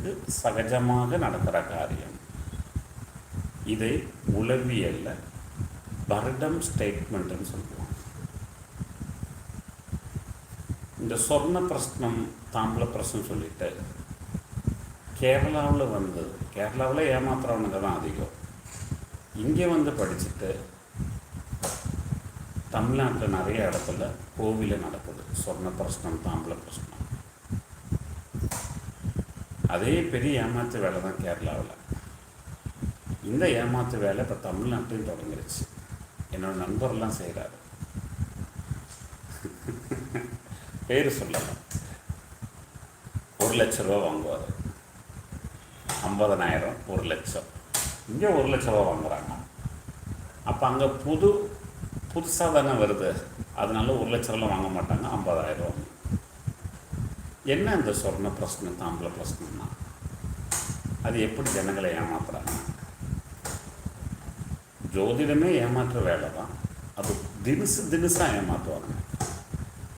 மனிதனுக்கு சகஜமாக நடக்கிற காரியம். இதை உளவியல்ல பர்டம் ஸ்டேட்மெண்ட்னு சொல்லுவாங்க. இந்த சொர்ண பிரஸ்னம் தாம்பல பிரஸ்னம் சொல்லிட்டு கேரளாவில் வந்தது. கேரளாவில் ஏமாத்துறவனுங்க தான் அதிகம். இங்கே வந்து படிச்சுட்டு தமிழ்நாட்டில் நிறைய இடத்துல கோவிலில் நடக்குது சொர்ண பிரஸ்னம் தாம்பல பிரஸ்னம். அதே பெரிய ஏமாத்து வேலை தான் கேரளாவில். இந்த ஏமாத்து வேலை இப்போ தமிழ்நாட்டிலையும் தொடங்கிருச்சு. என்னோடய நண்பர்லாம் செய்கிறாரு. பேர் சொல்லலாம். 1 லட்ச ரூபா வாங்குவார். 50,000 1 லட்சம். இங்கே 1 லட்ச ரூபா வாங்குறாங்க. அப்போ அங்கே புதுசாக தானே வருது. அதனால 1 லட்ச ரூபா வாங்க மாட்டாங்க, 50,000. என்ன இந்த சொர்ண பிரஸ்னம் தாம்பல பிரஸ்னம்னா அது எப்படி ஜனங்களை ஏமாத்துறாங்க? ஜோதிடமே ஏமாற்ற வேலை தான். அது தினசாக ஏமாற்றுவாங்க.